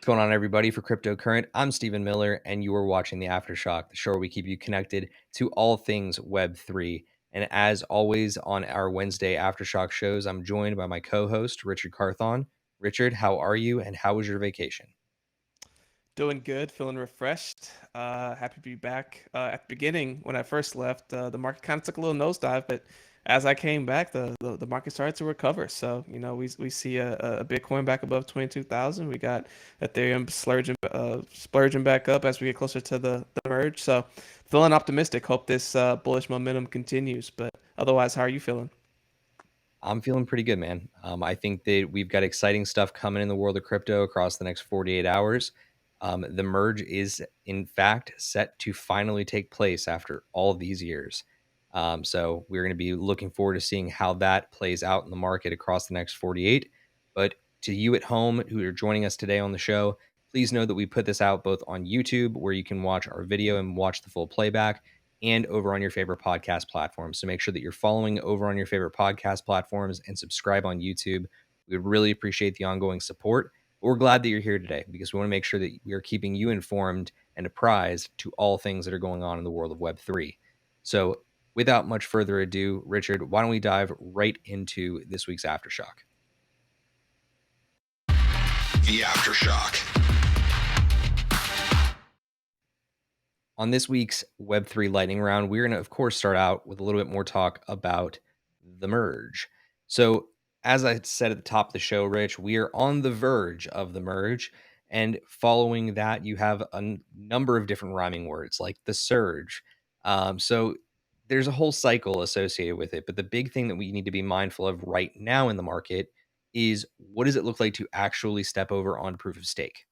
What's going on, everybody? For Cryptocurrent, I'm Stephen Miller, and you are watching the Aftershock, the show where we keep you connected to all things Web3. And as always on our Wednesday Aftershock shows, I'm joined by my co-host, Richard Carthon. Richard, how are you, and how was your vacation? Doing good, feeling refreshed. Happy to be back. At the beginning, when I first left, the market kind of took a little nosedive, but as I came back, the market started to recover. So, we see a Bitcoin back above 22,000. We got Ethereum splurging back up as we get closer to the merge. So, feeling optimistic. Hope this bullish momentum continues. But otherwise, how are you feeling? I'm feeling pretty good, man. I think that we've got exciting stuff coming in the world of crypto across the next 48 hours. The merge is, in fact, set to finally take place after all these years. So we're going to be looking forward to seeing how that plays out in the market across the next 48. But to you at home who are joining us today on the show, please know that we put this out both on YouTube, where you can watch our video and watch the full playback, and over on your favorite podcast platforms. So make sure that you're following over on your favorite podcast platforms and subscribe on YouTube. We would really appreciate the ongoing support. But we're glad that you're here today because we want to make sure that we are keeping you informed and apprised to all things that are going on in the world of Web3. So without much further ado, Richard, why don't we dive right into this week's Aftershock? The Aftershock. On this week's Web3 lightning round, we're going to, of course, start out with a little bit more talk about the merge. So, as I said at the top of the show, Rich, we are on the verge of the merge. And following that, you have a number of different rhyming words like the surge. So, there's a whole cycle associated with it. But the big thing that we need to be mindful of right now in the market is, what does it look like to actually step over on proof of stake?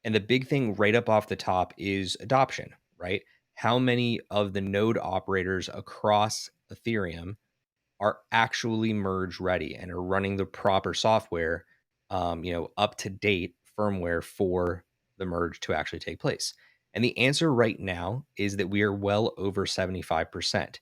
And the big thing right up off the top is adoption, right? How many of the node operators across Ethereum are actually merge ready and are running the proper software, up to date firmware for the merge to actually take place? And the answer right now is that we are well over 75%.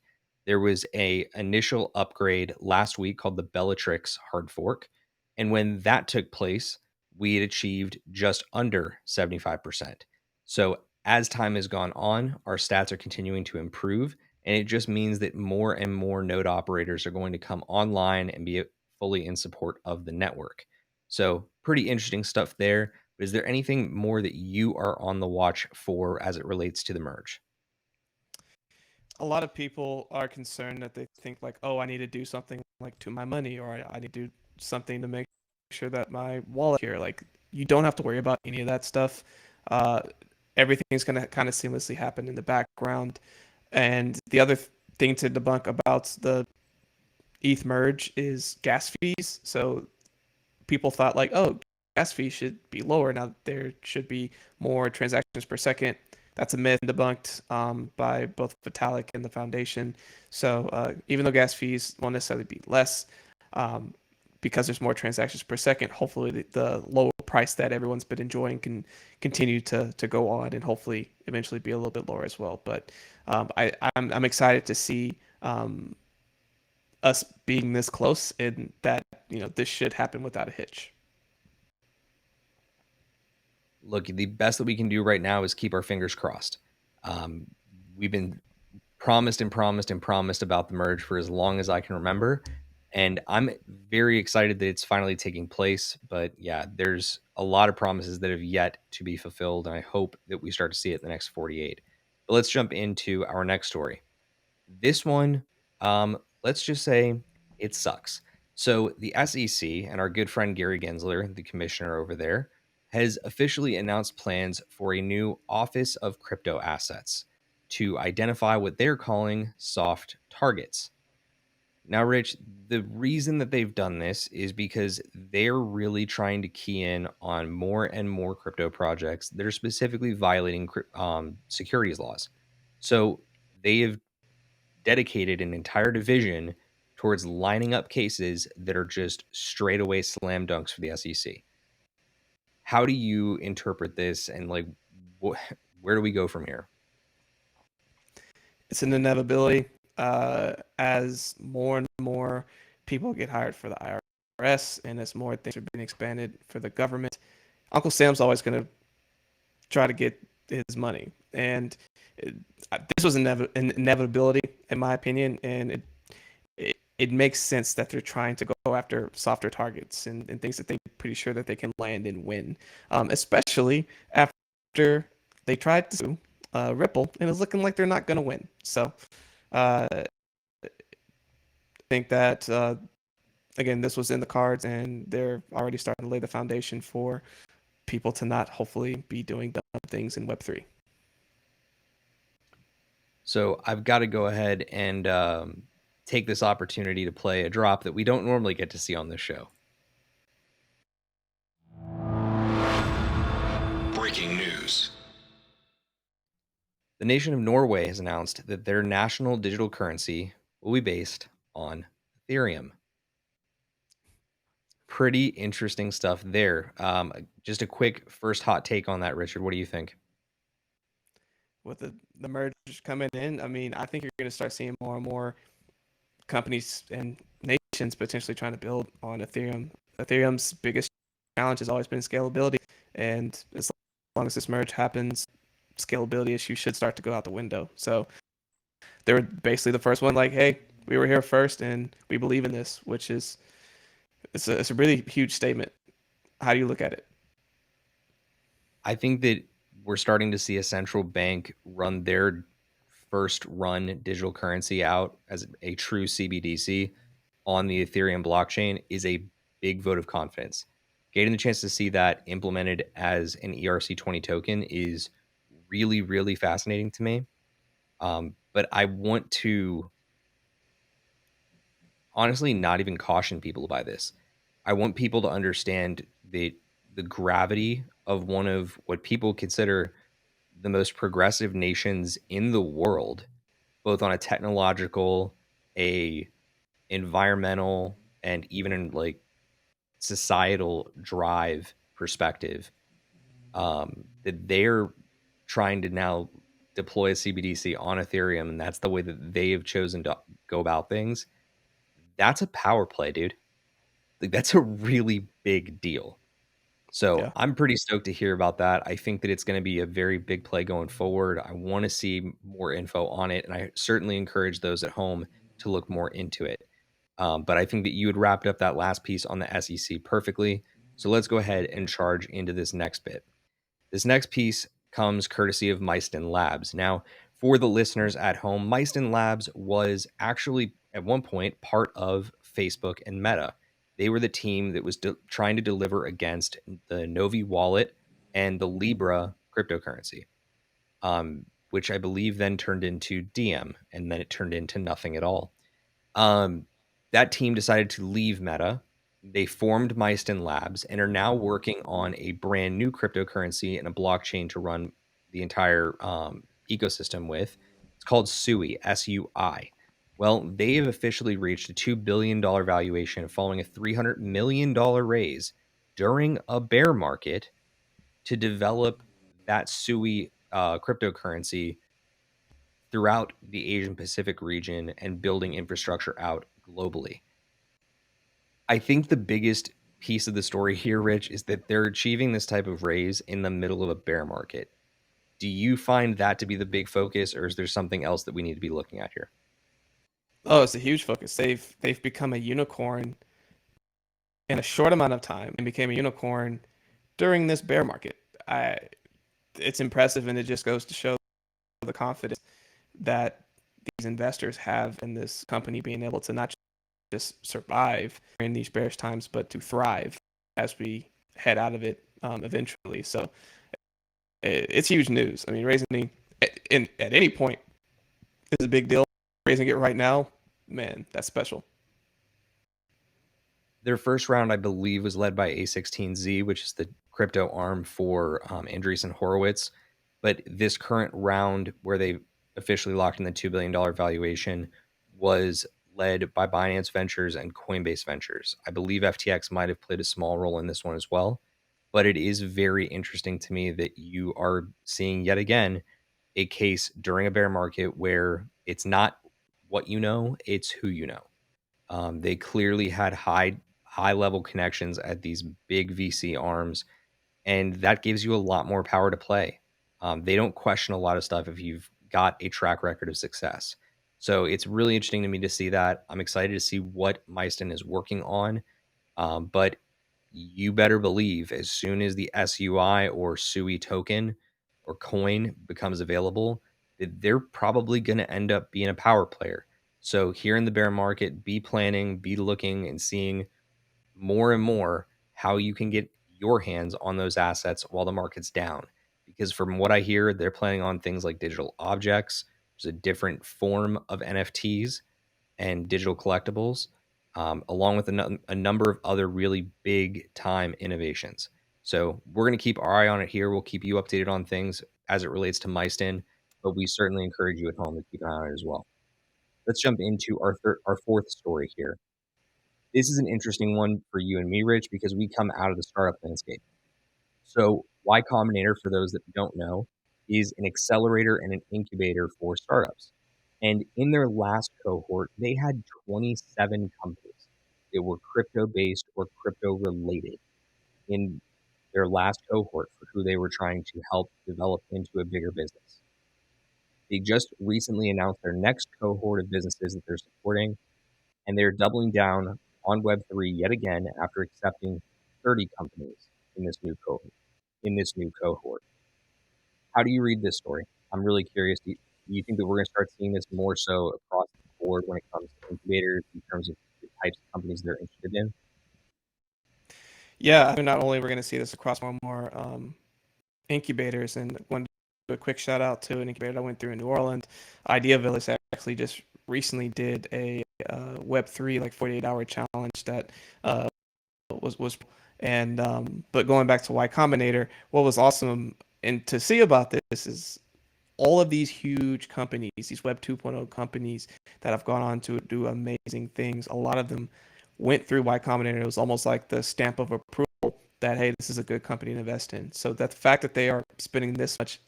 There was a initial upgrade last week called the Bellatrix hard fork, and when that took place, we had achieved just under 75%. So as time has gone on, our stats are continuing to improve, and it just means that more and more node operators are going to come online and be fully in support of the network. So pretty interesting stuff there. But is there anything more that you are on the watch for as it relates to the merge? A lot of people are concerned that they think like, oh, I need to do something like to my money, or I need to do something to make sure that my wallet here. Like, you don't have to worry about any of that stuff. Uh, Everything's gonna kind of seamlessly happen in the background. And the other thing to debunk about the ETH merge is gas fees. So people thought like, oh, gas fees should be lower. Now there should be more transactions per second. That's a myth debunked by both Vitalik and the foundation. So even though gas fees won't necessarily be less, um, because there's more transactions per second, hopefully the low price that everyone's been enjoying can continue to go on and hopefully eventually be a little bit lower as well. But I'm excited to see us being this close and that this should happen without a hitch. Look, the best that we can do right now is keep our fingers crossed. Um, we've been promised and promised and promised about the merge for as long as I can remember. And I'm very excited that it's finally taking place. But yeah, there's a lot of promises that have yet to be fulfilled. And I hope that we start to see it in the next 48. But let's jump into our next story. This one, let's just say it sucks. So the SEC and our good friend Gary Gensler, the commissioner over there, has officially announced plans for a new Office of Crypto Assets to identify what they're calling soft targets. Now, Rich, the reason that they've done this is because they're really trying to key in on more and more crypto projects that are specifically violating securities laws. So they have dedicated an entire division towards lining up cases that are just straight away slam dunks for the SEC. How do you interpret this, and like, where do we go from here? It's an inevitability as more and more people get hired for the IRS and as more things are being expanded for the government. Uncle Sam's always going to try to get his money, and it, this was an inevitability in my opinion, and it makes sense that they're trying to go after softer targets and things that they're pretty sure that they can land and win, especially after they tried to sue Ripple and it's looking like they're not going to win. So I think that again, this was in the cards, and they're already starting to lay the foundation for people to not hopefully be doing dumb things in Web3. So I've got to go ahead and take this opportunity to play a drop that we don't normally get to see on this show. Breaking news. The nation of Norway has announced that their national digital currency will be based on Ethereum. Pretty interesting stuff there. Just a quick first hot take on that, Richard. What do you think? With the merge coming in, I mean, I think you're going to start seeing more and more companies and nations potentially trying to build on Ethereum. Ethereum's biggest challenge has always been scalability, and as long as this merge happens, scalability issues should start to go out the window. So they were basically the first one, like, hey, we were here first, and we believe in this, which is it's a really huge statement. How do you look at it? I think that we're starting to see a central bank run their first run digital currency out as a true CBDC on the Ethereum blockchain is a big vote of confidence. Getting the chance to see that implemented as an ERC20 token is really, really fascinating to me. But I want to honestly not even caution people by this. I want people to understand the gravity of one of what people consider the most progressive nations in the world, both on a technological, a environmental, and even in like societal drive perspective, that they're trying to now deploy a CBDC on Ethereum, and that's the way that they have chosen to go about things. That's a power play, dude. Like that's a really big deal. So Yeah. I'm pretty stoked to hear about that. I think that it's going to be a very big play going forward. I want to see more info on it, and I certainly encourage those at home to look more into it. But I think that you had wrapped up that last piece on the SEC perfectly. So let's go ahead and charge into this next bit. This next piece comes courtesy of Mysten Labs. Now, for the listeners at home, Mysten Labs was actually at one point part of Facebook and Meta. They were the team that was trying to deliver against the Novi wallet and the Libra cryptocurrency, which I believe then turned into DM, and then it turned into nothing at all. Um, that team decided to leave Meta. They formed Mysten Labs and are now working on a brand new cryptocurrency and a blockchain to run the entire ecosystem with. It's called SUI, SUI. Well, they have officially reached a $2 billion valuation following a $300 million raise during a bear market to develop that SUI cryptocurrency throughout the Asian Pacific region and building infrastructure out globally. I think the biggest piece of the story here, Rich, is that they're achieving this type of raise in the middle of a bear market. Do you find that to be the big focus, or is there something else that we need to be looking at here? Oh, it's a huge focus. They've become a unicorn in a short amount of time and became a unicorn during this bear market. I It's impressive, and it just goes to show the confidence that these investors have in this company being able to not just survive in these bearish times, but to thrive as we head out of it eventually. So it's huge news. I mean, raising at any point is a big deal. Raising it right now, man, that's special. Their first round, I believe, was led by A16Z, which is the crypto arm for Andreessen Horowitz. But this current round, where they officially locked in the $2 billion valuation, was led by Binance Ventures and Coinbase Ventures. I believe FTX might have played a small role in this one as well. But it is very interesting to me that you are seeing yet again a case during a bear market where it's not what you know, it's who you know. They clearly had high level connections at these big VC arms, and that gives you a lot more power to play. They don't question a lot of stuff if you've got a track record of success. So it's really interesting to me to see that. I'm excited to see what Mysten is working on. But you better believe as soon as the SUI or SUI token or coin becomes available, that they're probably going to end up being a power player. So here in the bear market, be planning, be looking and seeing more and more how you can get your hands on those assets while the market's down. Because from what I hear, they're planning on things like digital objects, which is a different form of NFTs and digital collectibles, along with a number of other really big time innovations. So we're going to keep our eye on it here. We'll keep you updated on things as it relates to Mysten, but we certainly encourage you at home to keep an eye on it as well. Let's jump into our fourth story here. This is an interesting one for you and me, Rich, because we come out of the startup landscape. So Y Combinator, for those that don't know, is an accelerator and an incubator for startups. And in their last cohort, they had 27 companies that were crypto based or crypto related in their last cohort for who they were trying to help develop into a bigger business. They just recently announced their next cohort of businesses that they're supporting, and they're doubling down on Web3 yet again after accepting 30 companies in this new cohort. How do you read this story? I'm really curious. Do you think that we're going to start seeing this more so across the board when it comes to incubators in terms of the types of companies they're interested in? Yeah, I mean, not only we're going to see this across more and more incubators, and want to do a quick shout out to an incubator I went through in New Orleans. Idea Village actually just recently did a Web3 like 48-hour challenge that was and but going back to Y Combinator, what was awesome and to see about this is all of these huge companies, these Web 2.0 companies that have gone on to do amazing things. A lot of them went through Y Combinator. It was almost like the stamp of approval that, hey, this is a good company to invest in. So that the fact that they are spending this much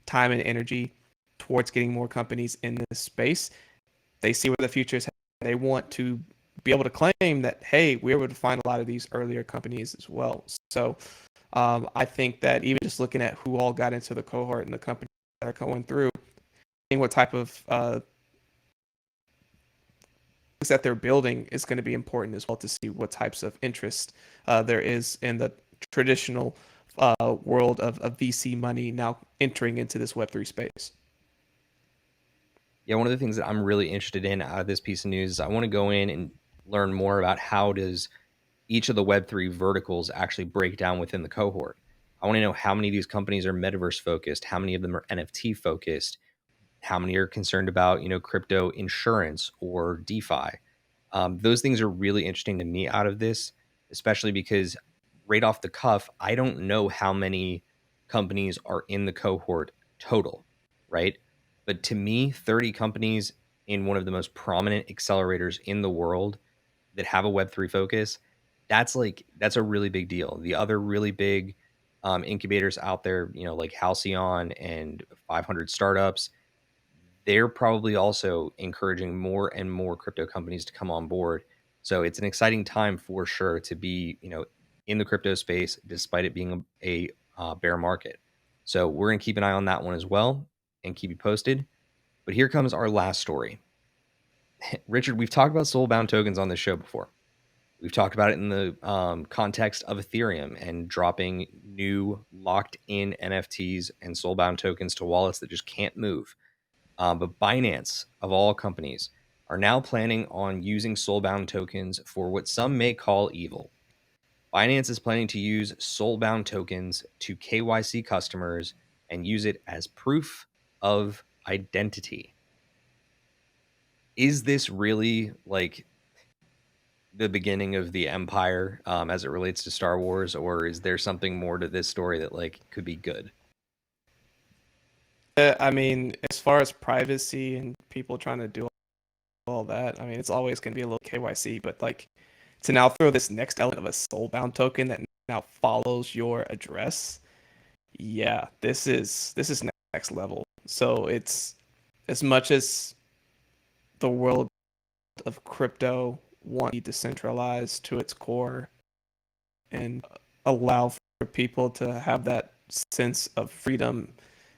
time and energy towards getting more companies in this space, they see where the future is. They want to be able to claim that, hey, we were able to find a lot of these earlier companies as well. So I think that even just looking at who all got into the cohort and the companies that are going through, seeing what type of things that they're building is going to be important as well to see what types of interest there is in the traditional world of VC money now entering into this Web3 space. Yeah, one of the things that I'm really interested in out of this piece of news is I want to go in and learn more about how does each of the Web3 verticals actually break down within the cohort. I want to know how many of these companies are metaverse focused, how many of them are NFT focused, how many are concerned about crypto insurance or DeFi. Those things are really interesting to me out of this, especially because right off the cuff, I don't know how many companies are in the cohort total, right? But to me, 30 companies in one of the most prominent accelerators in the world that have a Web3 focus, that's a really big deal. The other really big incubators out there, like Halcyon and 500 Startups, they're probably also encouraging more and more crypto companies to come on board. So it's an exciting time for sure to be, in the crypto space, despite it being a bear market. So we're going to keep an eye on that one as well and keep you posted. But here comes our last story. Richard, we've talked about soulbound tokens on this show before. We've talked about it in the context of Ethereum and dropping new locked in NFTs and soulbound tokens to wallets that just can't move. But Binance, of all companies, are now planning on using soulbound tokens for what some may call evil. Binance is planning to use soulbound tokens to KYC customers and use it as proof of identity. Is this really like the beginning of the empire as it relates to Star Wars, or is there something more to this story that could be good? I mean, as far as privacy and people trying to do all that, I mean, it's always going to be a little KYC, but like to now throw this next element of a soulbound token that now follows your address, yeah, this is next level. So it's as much as the world of crypto want to be decentralized to its core and allow people to have that sense of freedom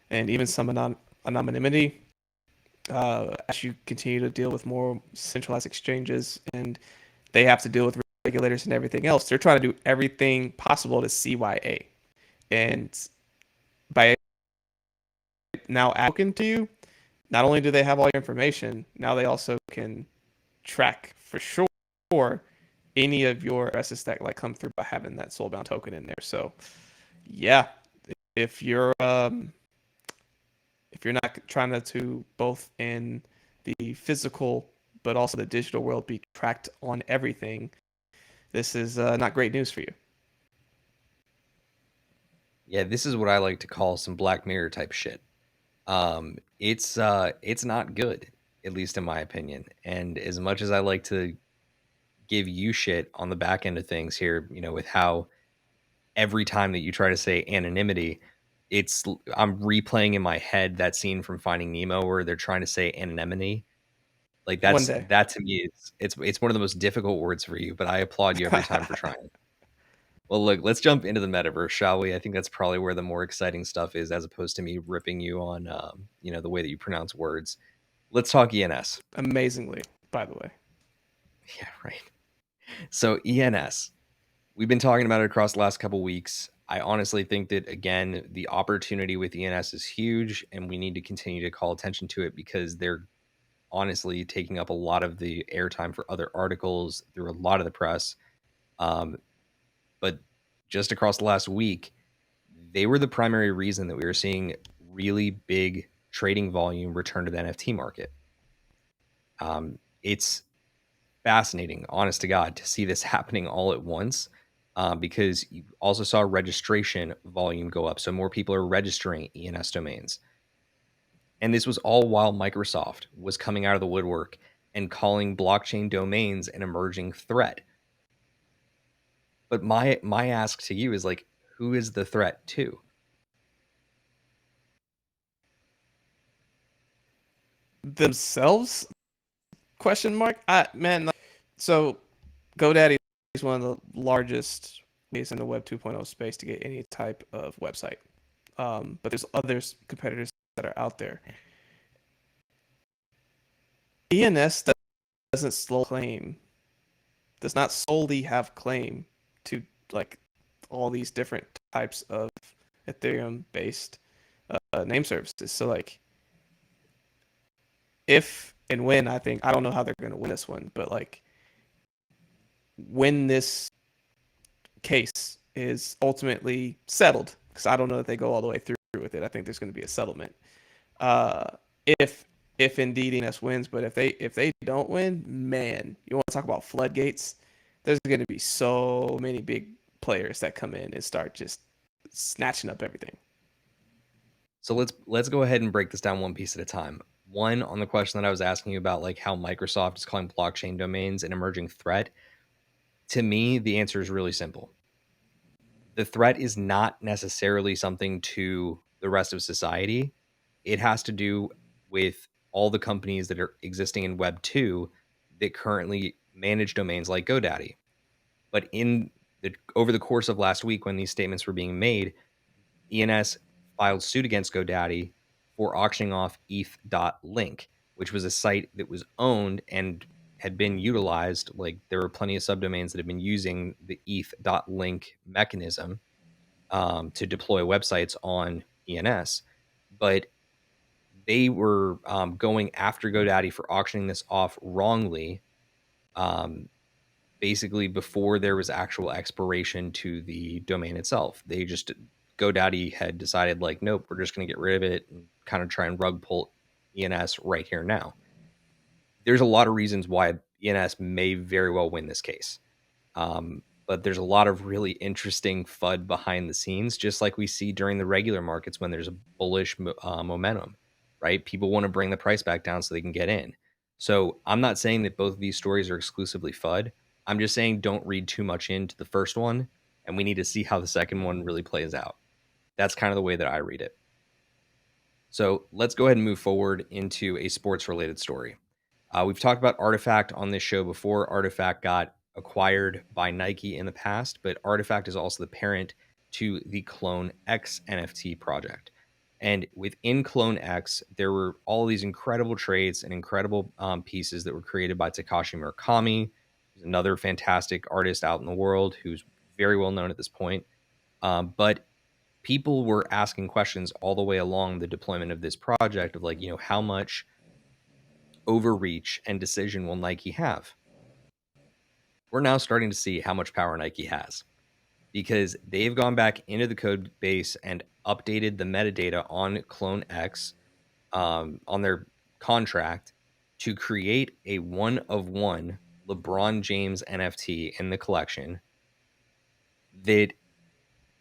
and even some anonymity as you continue to deal with more centralized exchanges and they have to deal with regulators and everything else. They're trying to do everything possible to CYA. And by now asking to you, not only do they have all your information, now they also can track for sure any of your addresses that like come through by having that soulbound token in there. So yeah, if you're not trying to both in the physical but also the digital world be tracked on everything, this is not great news for you. Yeah, this is what I like to call some Black Mirror type shit. It's not good, at least in my opinion. And as much as I like to give you shit on the back end of things here, with how every time that you try to say anonymity, I'm replaying in my head that scene from Finding Nemo where they're trying to say anonymity. Like One day. that to me is it's one of the most difficult words for you, but I applaud you every time for trying. Well, look, let's jump into the metaverse, shall we? I think that's probably where the more exciting stuff is, as opposed to me ripping you on, the way that you pronounce words. Let's talk ENS. Amazingly, by the way. Yeah, right. So ENS, we've been talking about it across the last couple weeks. I honestly think that, again, the opportunity with ENS is huge, and we need to continue to call attention to it because they're honestly taking up a lot of the airtime for other articles through a lot of the press. But just across the last week, they were the primary reason that we were seeing really big trading volume return to the NFT market. It's fascinating, honest to God, to see this happening all at once because you also saw registration volume go up. So more people are registering ENS domains. And this was all while Microsoft was coming out of the woodwork and calling blockchain domains an emerging threat. But my ask to you is like, who is the threat to? Themselves? Question mark? Man, so GoDaddy is one of the largest ways in the Web 2.0 space to get any type of website. But there's other competitors that are out there. ENS does not solely have claim to like all these different types of Ethereum based name services. So like if and when I don't know how they're going to win this one, but like when this case is ultimately settled, because I don't know that they go all the way through with it. I think there's going to be a settlement. Uh, if indeed ENS wins, but if they don't win, man, you want to talk about floodgates? There's going to be so many big players that come in and start just snatching up everything. So let's go ahead and break this down one piece at a time. One, on the question that I was asking you about, like how Microsoft is calling blockchain domains an emerging threat. To me, the answer is really simple. The threat is not necessarily something to the rest of society. It has to do with all the companies that are existing in Web 2 that currently manage domains like GoDaddy. But over the course of last week, when these statements were being made, ENS filed suit against GoDaddy for auctioning off ETH.link, which was a site that was owned and had been utilized. Like there were plenty of subdomains that have been using the ETH.link mechanism to deploy websites on ENS, but they were going after GoDaddy for auctioning this off wrongly, um, basically before there was actual expiration to the domain itself. GoDaddy had decided like, nope, we're just going to get rid of it and kind of try and rug pull ENS right here now. There's a lot of reasons why ENS may very well win this case. But there's a lot of really interesting FUD behind the scenes, just like we see during the regular markets when there's a bullish momentum, right? People want to bring the price back down so they can get in. So I'm not saying that both of these stories are exclusively FUD. I'm just saying don't read too much into the first one, and we need to see how the second one really plays out. That's kind of the way that I read it. So let's go ahead and move forward into a sports related story. We've talked about Artifact on this show before. Artifact got acquired by Nike in the past, but Artifact is also the parent to the Clone X NFT project. And within Clone X, there were all these incredible trades and incredible pieces that were created by Takashi Murakami, who's another fantastic artist out in the world who's very well known at this point. But people were asking questions all the way along the deployment of this project of like, how much overreach and decision will Nike have? We're now starting to see how much power Nike has because they've gone back into the code base and updated the metadata on Clone X on their contract to create a one of one LeBron James NFT in the collection that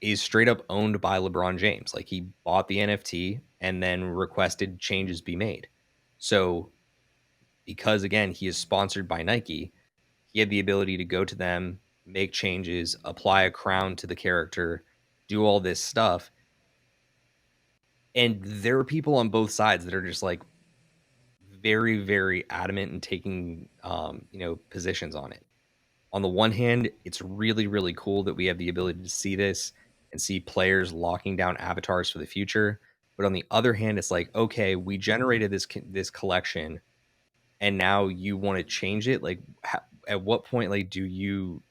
is straight up owned by LeBron James. Like he bought the NFT and then requested changes be made. So because again, he is sponsored by Nike, he had the ability to go to them, make changes, apply a crown to the character, do all this stuff. And there are people on both sides that are just like very, very adamant and taking, positions on it. On the one hand, it's really, really cool that we have the ability to see this and see players locking down avatars for the future. But on the other hand, it's like, okay, we generated this collection, and now you want to change it. Like, at what point, like, do you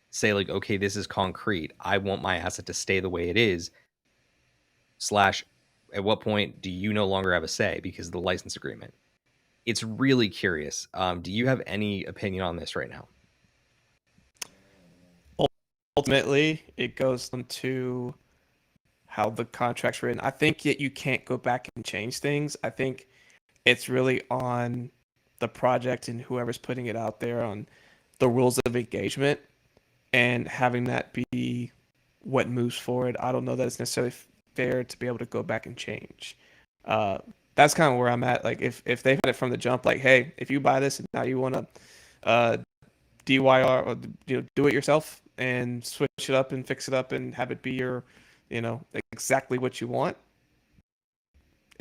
say like, okay, this is concrete. I want my asset to stay the way it is. Slash, at what point do you no longer have a say because of the license agreement? It's really curious. Do you have any opinion on this right now? Ultimately, it goes into how the contract's written. I think that you can't go back and change things. I think it's really on the project and whoever's putting it out there on the rules of engagement and having that be what moves forward. I don't know that it's necessarily fair to be able to go back and change. Uh, that's kind of where I'm at. Like if they've had it from the jump, like, hey, if you buy this and now you want to DIR or do it yourself and switch it up and fix it up and have it be your, exactly what you want.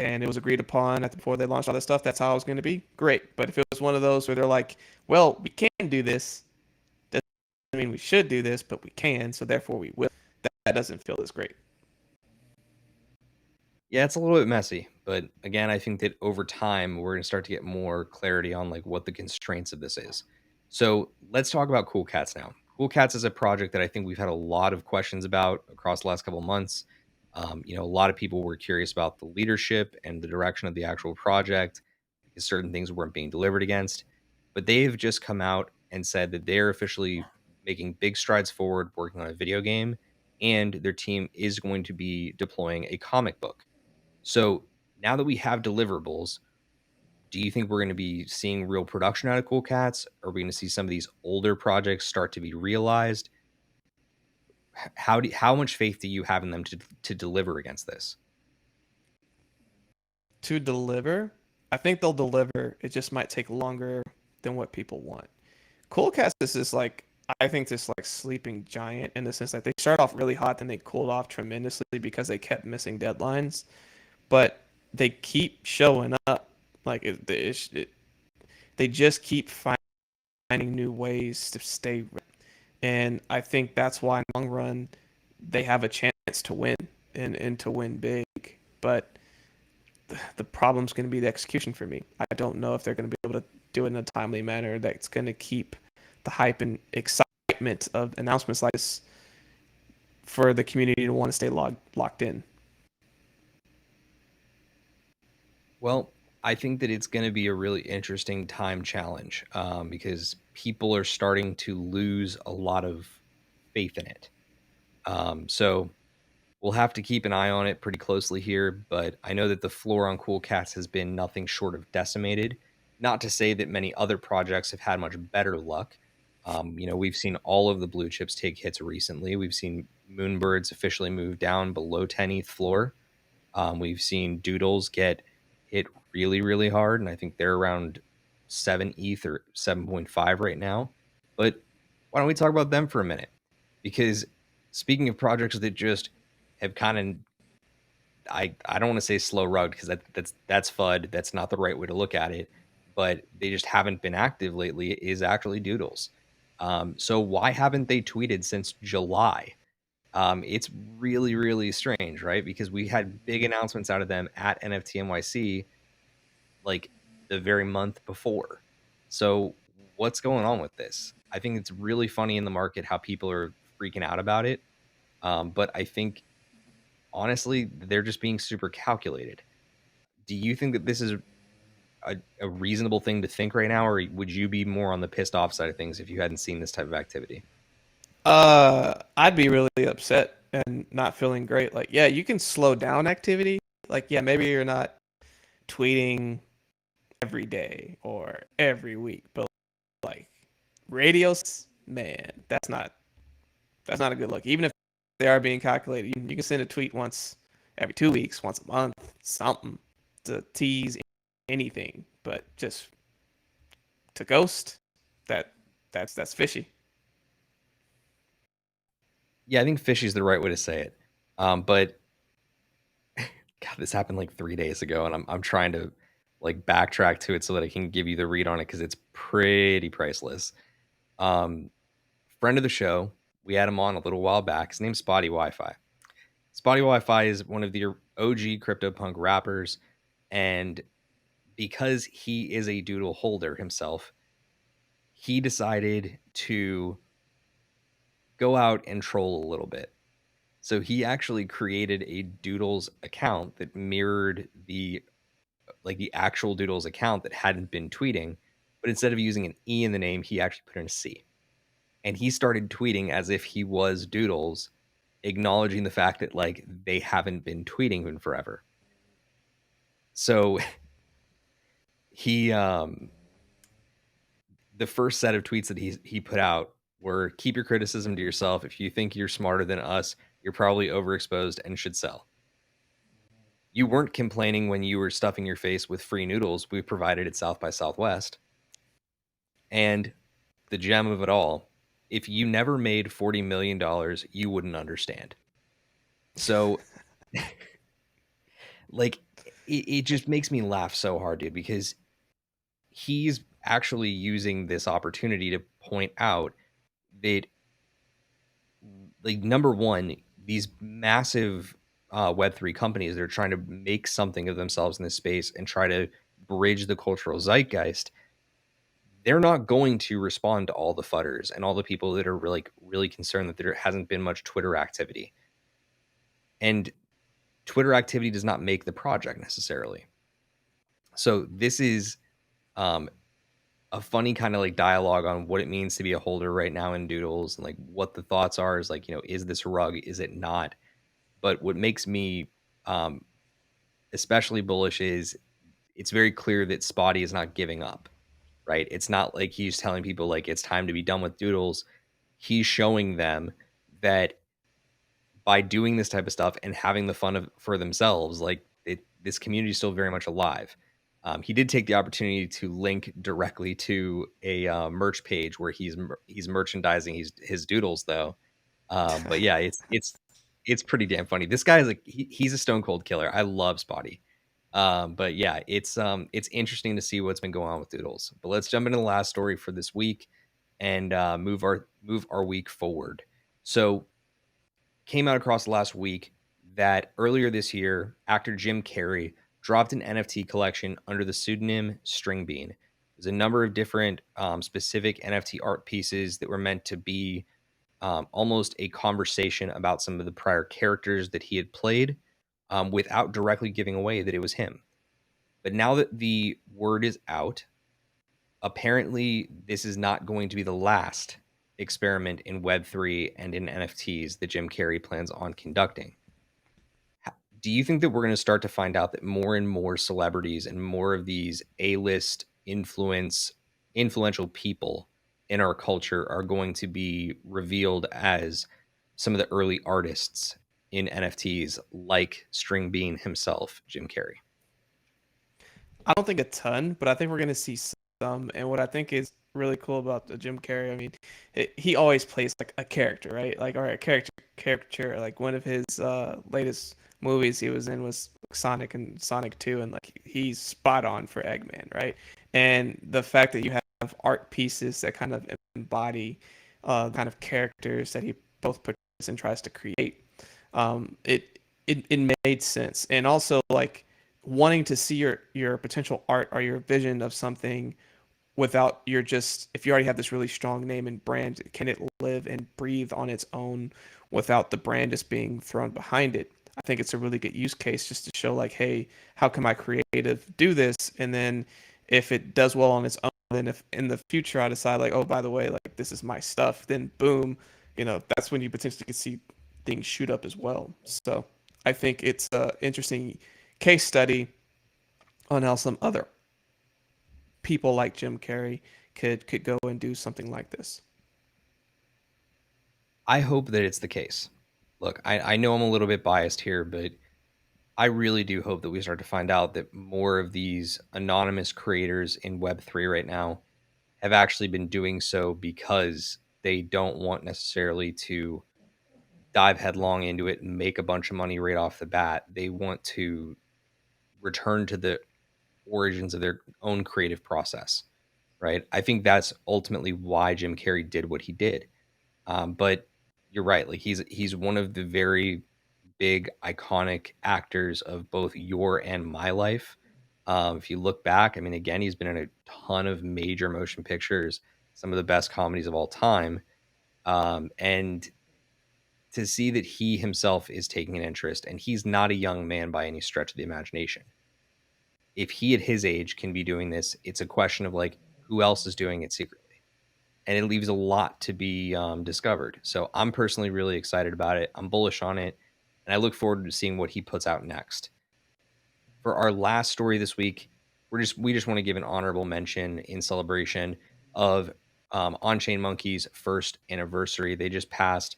And it was agreed upon before they launched all this stuff. That's how it was going to be. Great. But if it was one of those where they're like, well, we can do this, doesn't mean we should do this, but we can, so therefore we will. That doesn't feel as great. Yeah, it's a little bit messy, but again, I think that over time we're going to start to get more clarity on like what the constraints of this is. So let's talk about Cool Cats now. Cool Cats is a project that I think we've had a lot of questions about across the last couple of months. A lot of people were curious about the leadership and the direction of the actual project because certain things weren't being delivered against. But they've just come out and said that they're officially making big strides forward working on a video game, and their team is going to be deploying a comic book. So now that we have deliverables, do you think we're going to be seeing real production out of Cool Cats? Are we going to see some of these older projects start to be realized? How much faith do you have in them to deliver against this? To deliver, I think they'll deliver. It just might take longer than what people want. Cool Cats is this like I think this like sleeping giant in the sense that they started off really hot, then they cooled off tremendously because they kept missing deadlines. But they keep showing up. Like they just keep finding new ways to stay. And I think that's why in the long run they have a chance to win and to win big. But the problem's going to be the execution for me. I don't know if they're going to be able to do it in a timely manner that's going to keep the hype and excitement of announcements like this for the community to want to stay locked in. Well, I think that it's going to be a really interesting time challenge because people are starting to lose a lot of faith in it. So we'll have to keep an eye on it pretty closely here, but I know that the floor on Cool Cats has been nothing short of decimated. Not to say that many other projects have had much better luck. We've seen all of the blue chips take hits recently. We've seen Moonbirds officially move down below 10 ETH floor. We've seen Doodles get hit really, really hard, and I think they're around 7 ETH or 7.5 right now. But why don't we talk about them for a minute? Because speaking of projects that just have kind of I don't want to say slow rugged because that's FUD. That's not the right way to look at it. But they just haven't been active lately. Is actually Doodles. So why haven't they tweeted since July? It's really, really strange, right? Because we had big announcements out of them at NFT NYC like the very month before. So what's going on with this? I think it's really funny in the market how people are freaking out about it. But I think honestly, they're just being super calculated. Do you think that this is a reasonable thing to think right now, or would you be more on the pissed off side of things if you hadn't seen this type of activity? I'd be really upset and not feeling great. Like, yeah, you can slow down activity. Like, yeah, maybe you're not tweeting every day or every week, but like radios, man, that's not a good look. Even if they are being calculated, you can send a tweet once every 2 weeks, once a month, something to tease anything. But just to ghost, that that's fishy. Yeah, I think fishy is the right way to say it. But God, this happened like 3 days ago, and I'm trying to like backtrack to it so that I can give you the read on it because it's pretty priceless. Um, Friend of the show, we had him on a little while back. His name's Spotty Wi-Fi. Spotty Wi-Fi is one of the OG CryptoPunk rappers, and because he is a doodle holder himself, he decided to go out and troll a little bit. So he actually created a Doodles account that mirrored the actual Doodles account that hadn't been tweeting, but instead of using an E in the name, he actually put in a C. And he started tweeting as if he was Doodles, acknowledging the fact that like they haven't been tweeting in forever. So he the first set of tweets that he put out were keep your criticism to yourself. If you think you're smarter than us, you're probably overexposed and should sell. You weren't complaining when you were stuffing your face with free noodles we provided at South by Southwest. And the gem of it all, if you never made $40 million, you wouldn't understand. So, like, it just makes me laugh so hard, dude, because he's actually using this opportunity to point out that, like, number one, these massive Web3 companies that are trying to make something of themselves in this space and try to bridge the cultural zeitgeist, they're not going to respond to all the fudders and all the people that are really concerned that there hasn't been much Twitter activity. And Twitter activity does not make the project necessarily. So this is um, a funny kind of like dialogue on what it means to be a holder right now in Doodles and like what the thoughts are is like, is this a rug? Is it not? But what makes me um, especially bullish is it's very clear that Spotty is not giving up, right? It's not like he's telling people like it's time to be done with Doodles. He's showing them that by doing this type of stuff and having the fun for themselves, like this community is still very much alive. He did take the opportunity to link directly to a merch page where he's merchandising his doodles though. But yeah, it's pretty damn funny. This guy is like he's a stone cold killer. I love Spotty. But yeah, it's interesting to see what's been going on with Doodles. But let's jump into the last story for this week and move our week forward. So came out across last week that earlier this year, actor Jim Carrey dropped an NFT collection under the pseudonym String Bean. There's a number of different specific NFT art pieces that were meant to be almost a conversation about some of the prior characters that he had played without directly giving away that it was him. But now that the word is out, apparently this is not going to be the last experiment in Web3 and in NFTs that Jim Carrey plans on conducting. Do you think that we're going to start to find out that more and more celebrities and more of these A-list influential people in our culture are going to be revealed as some of the early artists in NFTs, like String Bean himself, Jim Carrey? I don't think a ton, but I think we're gonna see some. And what I think is really cool about the Jim Carrey, I mean, he always plays like a character, right? Like, or a character. Like one of his latest movies he was in was Sonic and Sonic 2, and like he's spot on for Eggman, right? And the fact that you have art pieces that kind of embody kind of characters that he both portrays and tries to create. It made sense, and also like wanting to see your potential art or your vision of something without your just if you already have this really strong name and brand, can it live and breathe on its own without the brand just being thrown behind it? I think it's a really good use case just to show like, hey, how can my creative do this? And then if it does well on its own, then if in the future I decide like, oh, by the way, like this is my stuff, then boom, that's when you potentially could see things shoot up as well. So I think it's an interesting case study on how some other people like Jim Carrey could go and do something like this. I hope that it's the case. Look, I know I'm a little bit biased here, but I really do hope that we start to find out that more of these anonymous creators in Web3 right now have actually been doing so because they don't want necessarily to dive headlong into it and make a bunch of money right off the bat. They want to return to the origins of their own creative process, right? I think that's ultimately why Jim Carrey did what he did. But you're right; like he's one of the very big iconic actors of both your and my life. If you look back, I mean, again, he's been in a ton of major motion pictures, some of the best comedies of all time, and to see that he himself is taking an interest, and he's not a young man by any stretch of the imagination. If he at his age can be doing this, it's a question of like who else is doing it secretly, and it leaves a lot to be discovered. So I'm personally really excited about it. I'm bullish on it, and I look forward to seeing what he puts out next. For our last story this week, we just want to give an honorable mention in celebration of On Chain Monkey's first anniversary. They just passed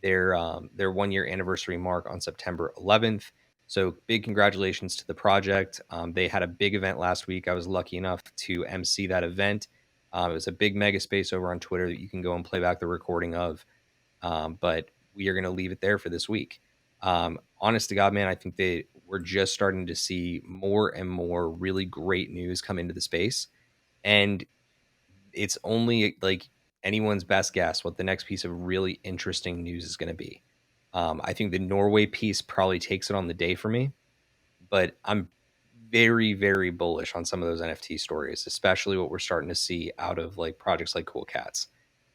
their 1 year anniversary mark on September 11th. So big congratulations to the project. They had a big event last week. I was lucky enough to MC that event. It was a big mega space over on Twitter that you can go and play back the recording of. But we are going to leave it there for this week. Honest to God, man, I think that we're just starting to see more and more really great news come into the space. And it's only like anyone's best guess what the next piece of really interesting news is going to be. I think the Norway piece probably takes it on the day for me, but I'm very, very bullish on some of those NFT stories, especially what we're starting to see out of like projects like Cool Cats.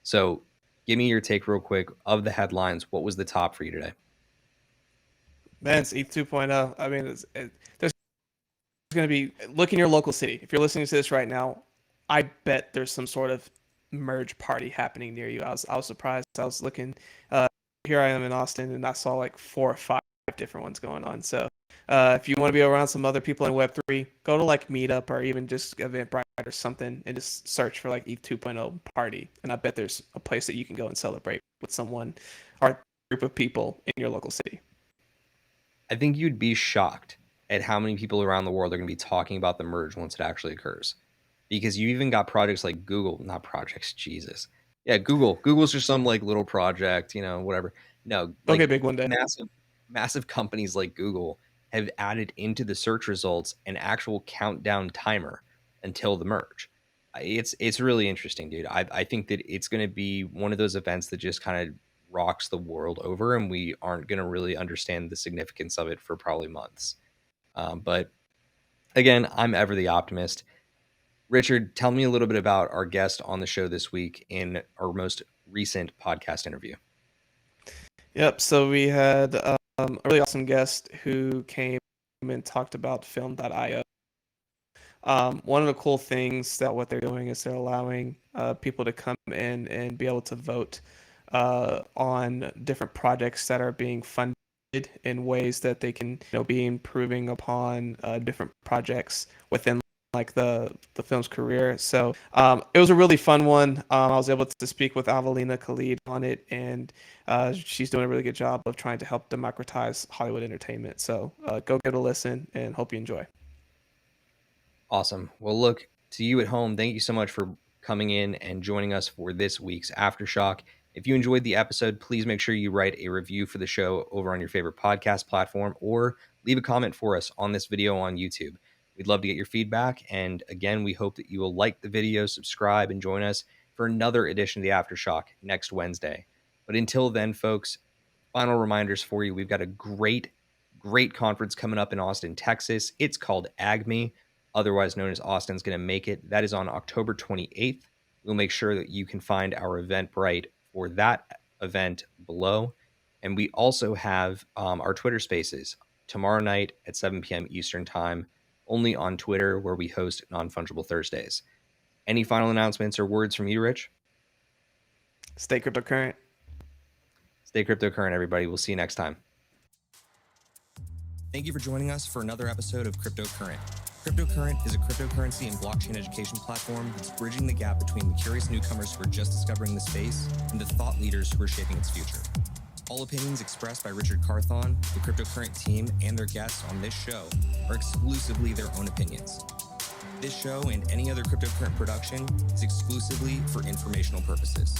So give me your take real quick of the headlines. What was the top for you today? Man, it's ETH 2.0. I mean, there's going to be look in your local city. If you're listening to this right now, I bet there's some sort of merge party happening near you. I was surprised. I was looking. Here I am in Austin, and I saw like 4 or 5 different ones going on. So if you want to be around some other people in Web3, go to like Meetup or even just Eventbrite or something, and just search for like ETH 2.0 party. And I bet there's a place that you can go and celebrate with someone or a group of people in your local city. I think you'd be shocked at how many people around the world are going to be talking about the merge once it actually occurs. Because you even got projects like Google, not projects, Jesus. Yeah, Google. Google's just some like little project, whatever. No, Okay, like big one day. massive companies like Google have added into the search results an actual countdown timer until the merge. It's really interesting, dude. I think that it's going to be one of those events that just kind of rocks the world over, and we aren't going to really understand the significance of it for probably months. But again, I'm ever the optimist. Richard, tell me a little bit about our guest on the show this week in our most recent podcast interview. Yep. So we had a really awesome guest who came and talked about film.io. One of the cool things that what they're doing is they're allowing people to come in and be able to vote on different projects that are being funded in ways that they can be improving upon different projects within like the film's career. So it was a really fun one. I was able to speak with Avelina Khalid on it, and she's doing a really good job of trying to help democratize Hollywood entertainment. So go give it a listen and hope you enjoy. Awesome. Well, look, to you at home, thank you so much for coming in and joining us for this week's Aftershock. If you enjoyed the episode, please make sure you write a review for the show over on your favorite podcast platform or leave a comment for us on this video on YouTube. We'd love to get your feedback. And again, we hope that you will like the video, subscribe, and join us for another edition of the Aftershock next Wednesday. But until then, folks, final reminders for you. We've got a great conference coming up in Austin, Texas. It's called AGME, otherwise known as Austin's Gonna Make It. That is on October 28th. We'll make sure that you can find our Eventbrite for that event below. And we also have our Twitter Spaces tomorrow night at 7 p.m. Eastern Time, only on Twitter, where we host Non-Fungible Thursdays. Any final announcements or words from you, Rich? Stay cryptocurrent. Stay cryptocurrent, everybody. We'll see you next time. Thank you for joining us for another episode of Cryptocurrent. Cryptocurrent is a cryptocurrency and blockchain education platform that's bridging the gap between the curious newcomers who are just discovering the space and the thought leaders who are shaping its future. All opinions expressed by Richard Carthon, the Cryptocurrent team, and their guests on this show are exclusively their own opinions. This show and any other cryptocurrent production is exclusively for informational purposes.